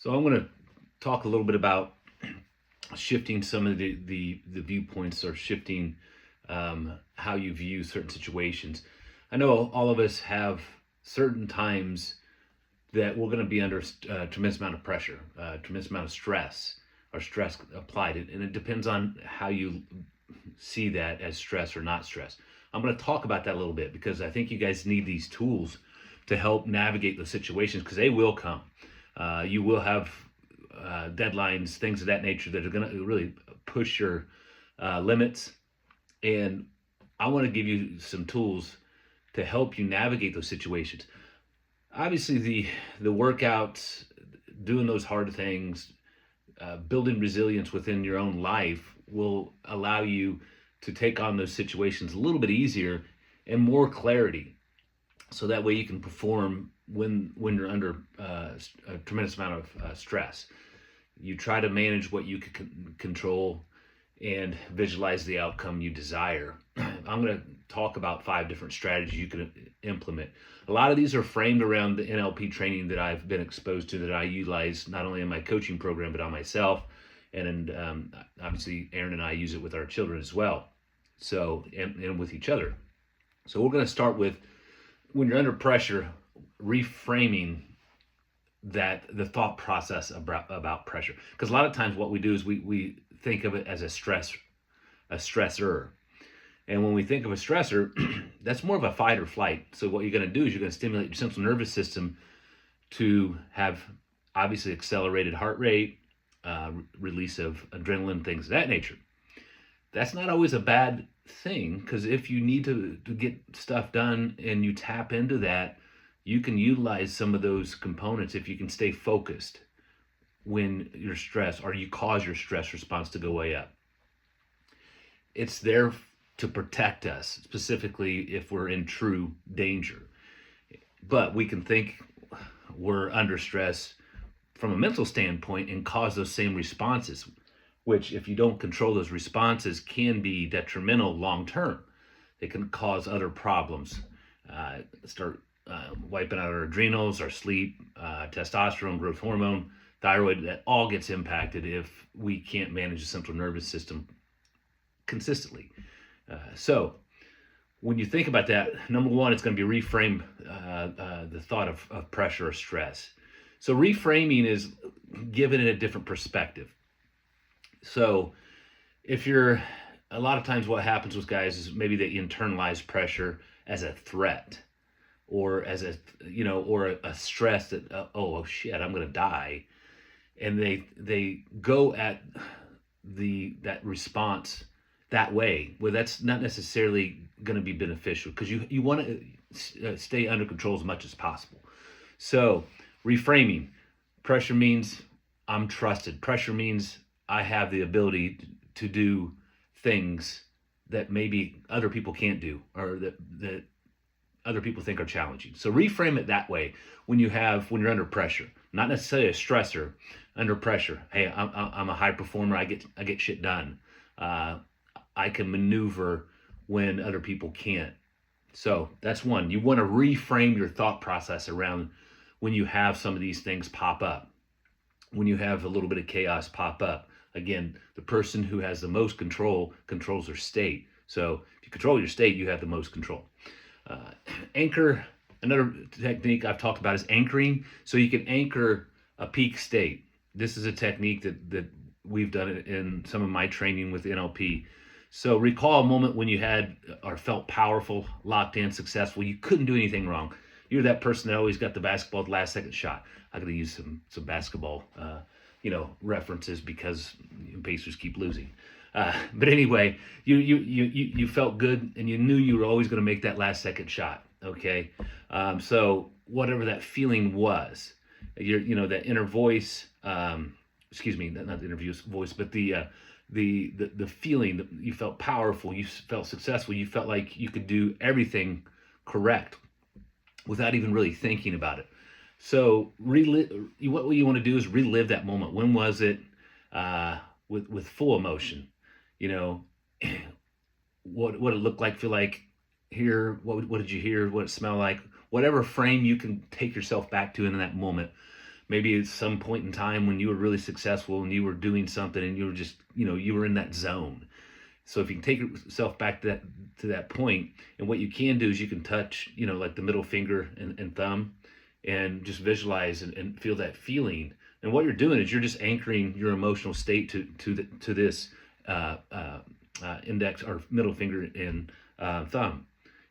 So I'm going to talk a little bit about shifting some of the viewpoints, or shifting how you view certain situations. I know all of us have certain times that we're going to be under a tremendous amount of pressure, tremendous amount of stress, or stress applied, and it depends on how you see that as stress or not stress. I'm going to talk about that a little bit because I think you guys need these tools to help navigate those situations, because they will come. You will have deadlines, things of that nature that are going to really push your limits. And I want to give you some tools to help you navigate those situations. Obviously, the workouts, doing those hard things, building resilience within your own life will allow you to take on those situations a little bit easier and more clarity, so that way you can perform when you're under a tremendous amount of stress. You try to manage what you can control and visualize the outcome you desire. I'm going to talk about 5 different strategies you can implement. A lot of these are framed around the NLP training that I've been exposed to, that I utilize not only in my coaching program, but on myself. And obviously, Aaron and I use it with our children as well. So, and with each other. So we're going to start with, when you're under pressure, reframing the thought process about pressure. Because a lot of times what we do is we think of it as a stressor. And when we think of a stressor, that's more of a fight or flight. So what you're going to do is you're going to stimulate your central nervous system to have, obviously, accelerated heart rate, release of adrenaline, things of that nature. That's not always a bad thing, because if you need to get stuff done and you tap into that, you can utilize some of those components if you can stay focused when you're stressed, or you cause your stress response to go way up. It's there to protect us, specifically if we're in true danger. But we can think we're under stress from a mental standpoint and cause those same responses, which, if you don't control those responses, can be detrimental long term. They can cause other problems. Start wiping out our adrenals, our sleep, testosterone, growth hormone, thyroid. That all gets impacted if we can't manage the central nervous system consistently. So when you think about that, number one, it's going to be reframe the thought of pressure or stress. So reframing is giving it a different perspective. So if you're, a lot of times what happens with guys is maybe they internalize pressure as a threat, or as or a stress that, oh shit, I'm going to die. And they go at that response that way. Well, that's not necessarily going to be beneficial, because you want to stay under control as much as possible. So reframing, pressure means I'm trusted. Pressure means I have the ability to do things that maybe other people can't do, or that other people think are challenging. So reframe it that way when you're under pressure, not necessarily a stressor, under pressure. Hey, I'm a high performer. I get shit done. I can maneuver when other people can't. So that's one. You want to reframe your thought process around when you have some of these things pop up, when you have a little bit of chaos pop up. Again, the person who has the most control controls their state. So if you control your state, you have the most control. Anchor, another technique I've talked about is anchoring. So you can anchor a peak state. This is a technique that we've done in some of my training with NLP. So recall a moment when you had or felt powerful, locked in, successful. You couldn't do anything wrong. You're that person that always got the basketball at the last second shot. I gotta use some basketball references, because Pacers keep losing. But anyway, you felt good, and you knew you were always going to make that last second shot. Okay, so whatever that feeling was, that inner voice. Excuse me, not the inner voice, but the feeling that you felt powerful, you felt successful, you felt like you could do everything correct without even really thinking about it. So what you want to do is relive that moment. When was it? With full emotion. What it looked like, feel like, hear, what did you hear, what it smelled like, whatever frame you can take yourself back to in that moment. Maybe at some point in time when you were really successful and you were doing something and you were just, you were in that zone. So if you can take yourself back to that point, and what you can do is you can touch, like the middle finger and thumb, and just visualize and feel that feeling. And what you're doing is you're just anchoring your emotional state to this index or middle finger and thumb.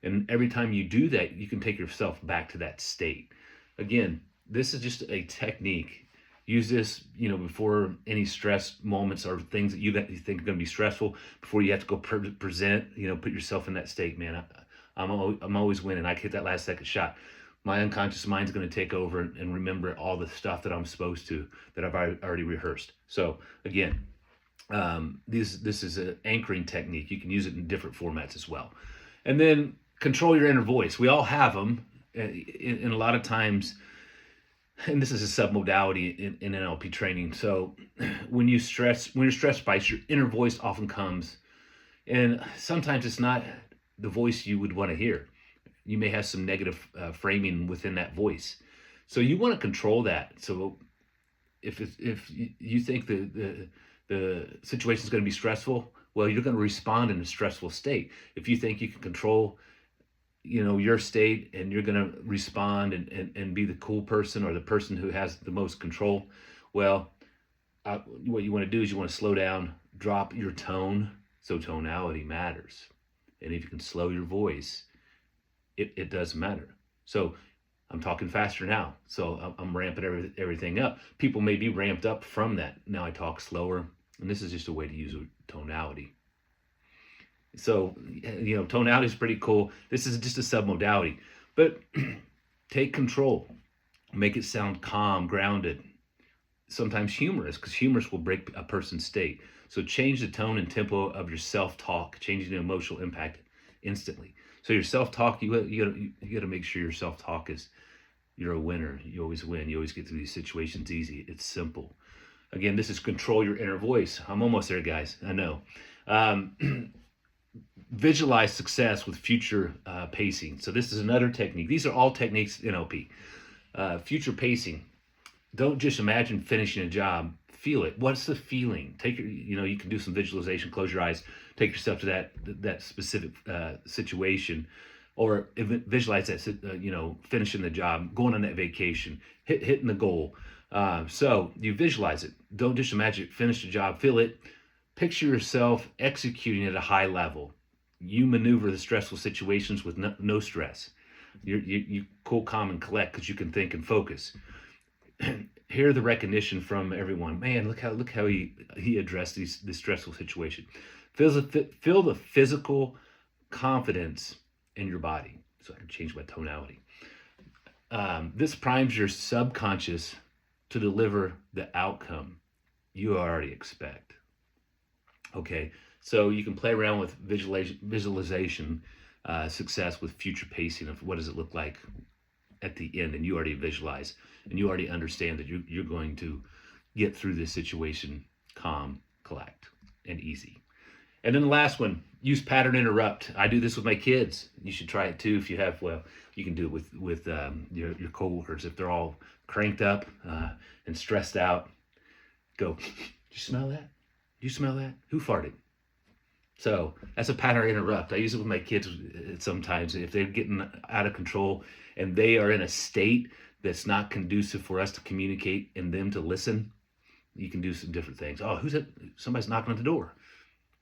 And every time you do that, you can take yourself back to that state. Again, this is just a technique. Use this, before any stress moments or things that you think are going to be stressful. Before you have to go present, put yourself in that state, man. I'm always winning. I hit that last second shot. My unconscious mind's going to take over and remember all the stuff that I'm supposed to, that I've already rehearsed. So again, this is an anchoring technique. You can use it in different formats as well. And then control your inner voice. We all have them, and a lot of times, and this is a submodality in NLP training. So when you're stressed by your inner voice often comes, and sometimes it's not the voice you would want to hear. You may have some negative framing within that voice. So you want to control that. So if you think the situation is going to be stressful, well, you're going to respond in a stressful state. If you think you can control your state and you're going to respond and be the cool person or the person who has the most control, well, what you want to do is you want to slow down, drop your tone. So tonality matters. And if you can slow your voice, it does matter. So I'm talking faster now. So I'm ramping everything up. People may be ramped up from that. Now I talk slower. And this is just a way to use tonality. So, tonality is pretty cool. This is just a submodality. But take control. Make it sound calm, grounded. Sometimes humorous, because humorous will break a person's state. So change the tone and tempo of your self-talk, changing the emotional impact instantly. So your self-talk, you got to make sure your self-talk is, you're a winner. You always win. You always get through these situations easy. It's simple. Again, this is control your inner voice. I'm almost there, guys. I know. Visualize success with future pacing. So this is another technique. These are all techniques in NLP. Future pacing. Don't just imagine finishing a job. Feel it. What's the feeling? Take your, you can do some visualization. Close your eyes. Take yourself to that specific situation, or visualize that. Finishing the job, going on that vacation, hitting the goal. So you visualize it. Don't just imagine it. Finish the job. Feel it. Picture yourself executing at a high level. You maneuver the stressful situations with no stress. You cool, calm, and collect because you can think and focus. Hear the recognition from everyone. Man, look how he addressed this stressful situation. Feel the physical confidence in your body. So I can change my tonality. This primes your subconscious to deliver the outcome you already expect. Okay, so you can play around with visualization success with future pacing of what does it look like at the end, and you already visualize and you already understand that you're going to get through this situation calm, collect, and easy. And then the last one, use pattern interrupt. I do this with my kids. You should try it too if you have. Well, you can do it with your coworkers if they're all cranked up and stressed out. Go, do you smell that? Do you smell that? Who farted? So that's a pattern interrupt. I use it with my kids sometimes if they're getting out of control and they are in a state that's not conducive for us to communicate and them to listen. You can do some different things. Oh, who's that? Somebody's knocking on the door.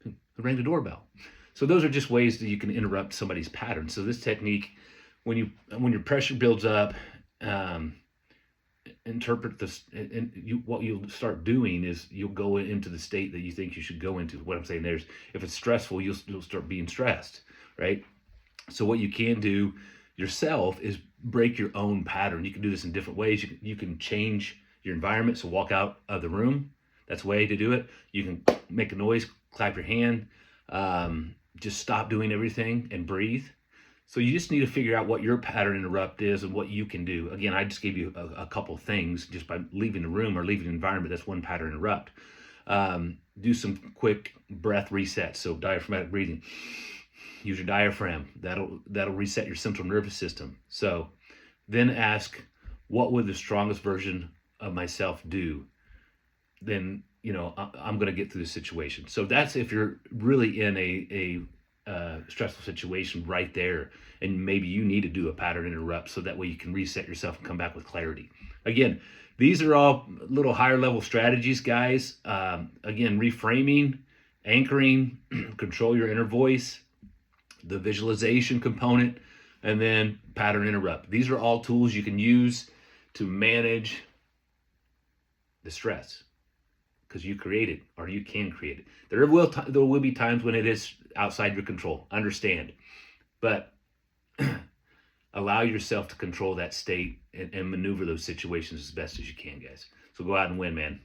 Who rang the doorbell? So those are just ways that you can interrupt somebody's pattern. So this technique, when your pressure builds up, interpret this, and what you'll start doing is you'll go into the state that you think you should go into. What I'm saying there's, if it's stressful, you'll start being stressed, right? So what you can do yourself is break your own pattern. You can do this in different ways. You can change your environment. So walk out of the room. That's a way to do it. You can make a noise, clap your hand, just stop doing everything and breathe. So you just need to figure out what your pattern interrupt is and what you can do. Again, I just gave you a couple things just by leaving the room or leaving the environment. That's one pattern interrupt. Do some quick breath resets. So diaphragmatic breathing. Use your diaphragm. That'll reset your central nervous system. So then ask, what would the strongest version of myself do, then I'm going to get through the situation. So that's if you're really in a stressful situation right there, and maybe you need to do a pattern interrupt so that way you can reset yourself and come back with clarity. Again, these are all little higher level strategies, guys. Again, reframing, anchoring, control your inner voice, the visualization component, and then pattern interrupt. These are all tools you can use to manage the stress, because you create it, or you can create it. There will be times when it is outside your control. Understand, but allow yourself to control that state and maneuver those situations as best as you can, guys. So go out and win, man.